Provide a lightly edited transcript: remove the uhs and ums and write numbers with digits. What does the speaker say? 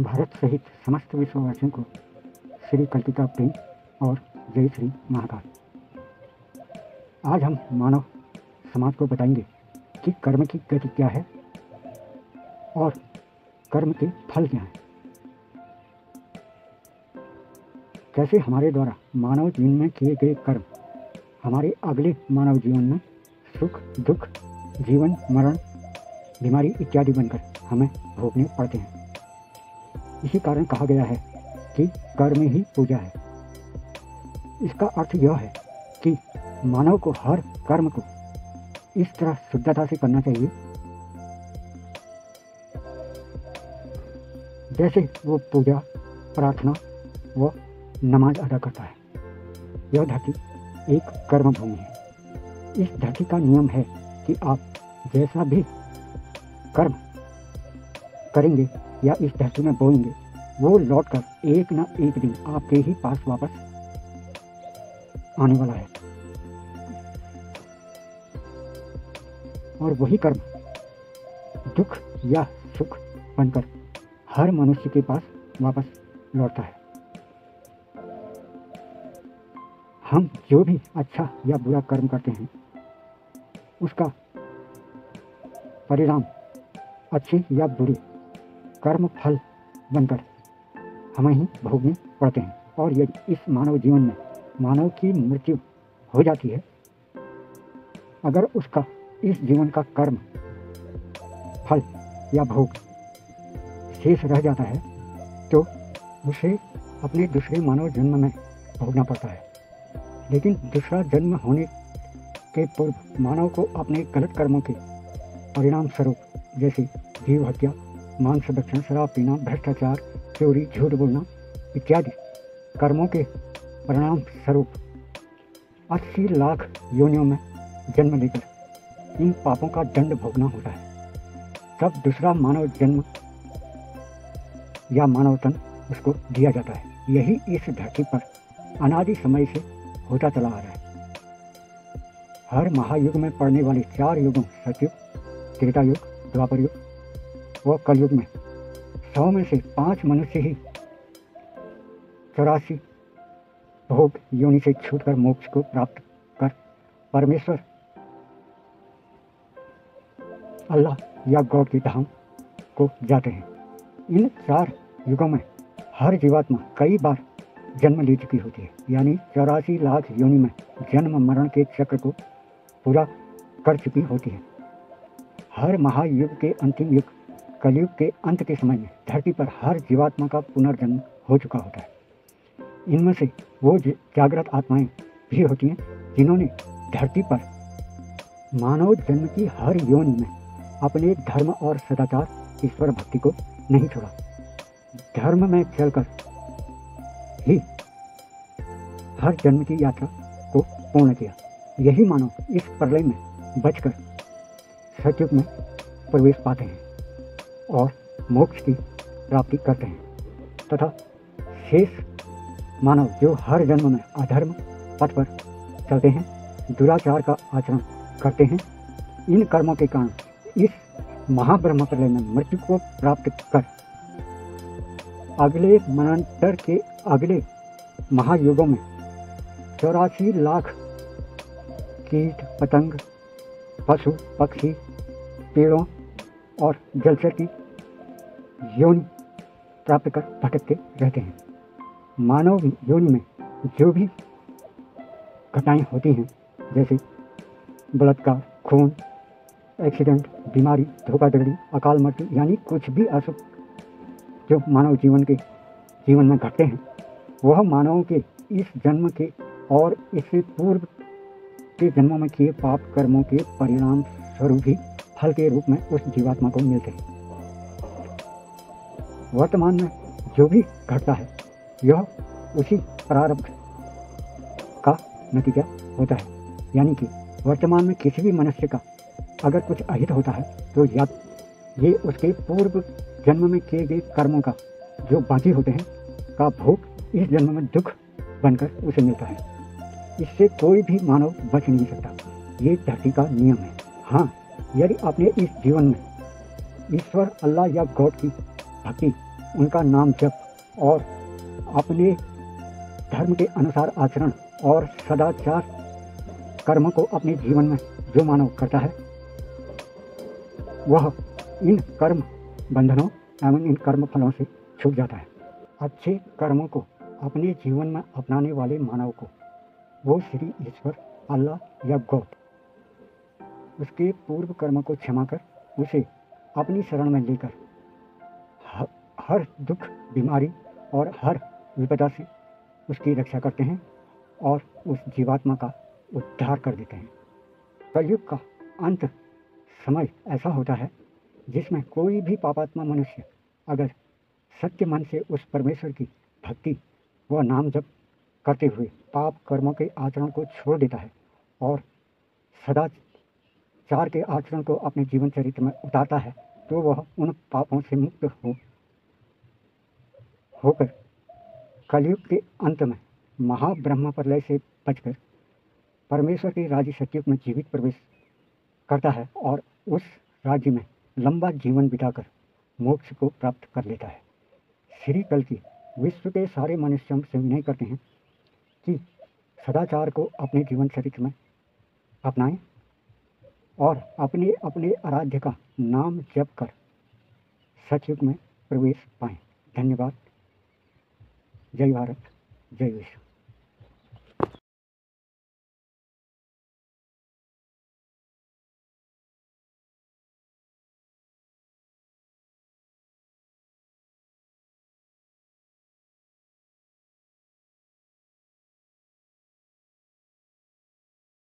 भारत सहित समस्त विश्ववासियों को श्री कल्पिता प्रेम और जय श्री महाकाल। आज हम मानव समाज को बताएंगे कि कर्म की गति क्या है और कर्म के फल क्या हैं। कैसे हमारे द्वारा मानव जीवन में किए गए कर्म हमारे अगले मानव जीवन में सुख दुख, जीवन मरण, बीमारी इत्यादि बनकर हमें भोगने पड़ते हैं। इसी कारण कहा गया है कि कर्म ही पूजा है। इसका अर्थ यह है कि मानव को हर कर्म को इस तरह शुद्धता से करना चाहिए जैसे वो पूजा, प्रार्थना व नमाज अदा करता है। यह धरती एक कर्म भूमि है। इस धरती का नियम है कि आप जैसा भी कर्म करेंगे या इस धरती में बोएंगे, वो लौटकर एक न एक दिन आपके ही पास वापस आने वाला है। और वही कर्म दुख या सुख बनकर हर मनुष्य के पास वापस लौटता है। हम जो भी अच्छा या बुरा कर्म करते हैं, उसका परिणाम अच्छे या बुरे कर्म फल बनकर हमें ही भोगने पड़ते हैं। और यदि इस मानव जीवन में मानव की मृत्यु हो जाती है, अगर उसका इस जीवन का कर्म फल या भोग शेष रह जाता है, तो उसे अपने दूसरे मानव जन्म में भोगना पड़ता है। लेकिन दूसरा जन्म होने के पूर्व मानव को अपने गलत कर्मों के परिणाम स्वरूप, जैसे जीव हत्या, मांस भक्षण, शराब पीना, भ्रष्टाचार, चोरी, झूठ बोलना इत्यादि कर्मों के परिणाम स्वरूप 80 लाख योनियों में जन्म लेकर इन पापों का दंड भोगना होता है। तब दूसरा मानव जन्म या मानव तन उसको दिया जाता है। यही इस धरती पर अनादि समय से होता चला आ रहा है। हर महायुग में पड़ने वाले 4 युगों सतयुग, त्रेता युग, द्वापर युग व कलयुग में 100 में से 5 मनुष्य ही 84 भोग योनि से छूटकर मोक्ष को प्राप्त कर परमेश्वर अल्लाह या गॉड के धाम को जाते हैं। इन 4 युगों में हर जीवात्मा कई बार जन्म ले चुकी होती है, यानी 84 लाख योनि में जन्म मरण के चक्र को पूरा कर चुकी होती है। हर महायुग के अंतिम युग कलयुग के अंत के समय में धरती पर हर जीवात्मा का पुनर्जन्म हो चुका होता है। इनमें से वो जागृत आत्माएं भी होती हैं जिन्होंने धरती पर मानव जन्म की हर योनि में अपने धर्म और सदाचार, ईश्वर भक्ति को नहीं छोड़ा। धर्म में चलकर ही हर जन्म की यात्रा को पूर्ण किया। यही मानव इस प्रलय में बचकर सतयुग में प्रवेश पाते हैं और मोक्ष की प्राप्ति करते हैं, तथा शेष मानव जो हर जन्म में अधर्म पथ पर चलते हैं, दुराचार का आचरण करते हैं, इन कर्मों के कारण इस महाब्रह्म प्रलय में मृत्यु को प्राप्त कर अगले मरणोत्तर के अगले महायुगों में 84 लाख कीट पतंग, पशु पक्षी, पेड़ों और जलचर की योनि प्राप्त कर भटकते रहते हैं। मानव योनि में जो भी घटनाएं होती हैं, जैसे बलात्कार, खून, एक्सीडेंट, बीमारी, धोखाधड़ी, अकाल मृत्यु, यानी कुछ भी अशुभ जो मानव जीवन में घटते हैं, वह मानवों के इस जन्म के और इससे पूर्व के जन्मों में किए पाप कर्मों के परिणाम स्वरूप ही फल के रूप में उस जीवात्मा को मिलते हैं। वर्तमान में जो भी घटता है, यह उसी प्रारब्ध का नतीजा होता है। यानी कि वर्तमान में किसी भी मनुष्य का अगर कुछ अहित होता है, तो या ये उसके पूर्व जन्म में किए गए कर्मों का जो बाकी होते हैं का भोग इस जन्म में दुख बनकर उसे मिलता है। इससे कोई भी मानव बच नहीं सकता। ये धरती का नियम है। हाँ, यदि आपने इस जीवन में ईश्वर, अल्लाह या गॉड की भक्ति उनका नाम जप और अपने धर्म के अनुसार आचरण और सदाचार कर्म को अपने जीवन में जो मानव करता है वह इन कर्म बंधनों एवं इन कर्म फलों से छूट जाता है। अच्छे कर्मों को अपने जीवन में अपनाने वाले मानव को वो श्री ईश्वर, अल्लाह या गॉड उसके पूर्व कर्म को क्षमा कर उसे अपनी शरण में लेकर हर दुख, बीमारी और हर विपदा से उसकी रक्षा करते हैं और उस जीवात्मा का उद्धार कर देते हैं। कलयुग का अंत समय ऐसा होता है जिसमें कोई भी पापात्मा मनुष्य अगर सत्य मन से उस परमेश्वर की भक्ति व नाम जप करते हुए पाप कर्मों के आचरण को छोड़ देता है और सदाचार के आचरण को अपने जीवन चरित्र में उतारता है, तो वह उन पापों से मुक्त होकर कलयुग के अंत में महाब्रह्म प्रलय से बचकर परमेश्वर के राज्य सतयुग में जीवित प्रवेश करता है और उस राज्य में लंबा जीवन बिताकर मोक्ष को प्राप्त कर लेता है। श्री कल की विश्व के सारे मनुष्यों से विनय करते हैं कि सदाचार को अपने जीवन चरित्र में अपनाएं और अपने अपने आराध्य का नाम जप कर सतयुग में प्रवेश पाएं। धन्यवाद। जय भारत, जय विश्व।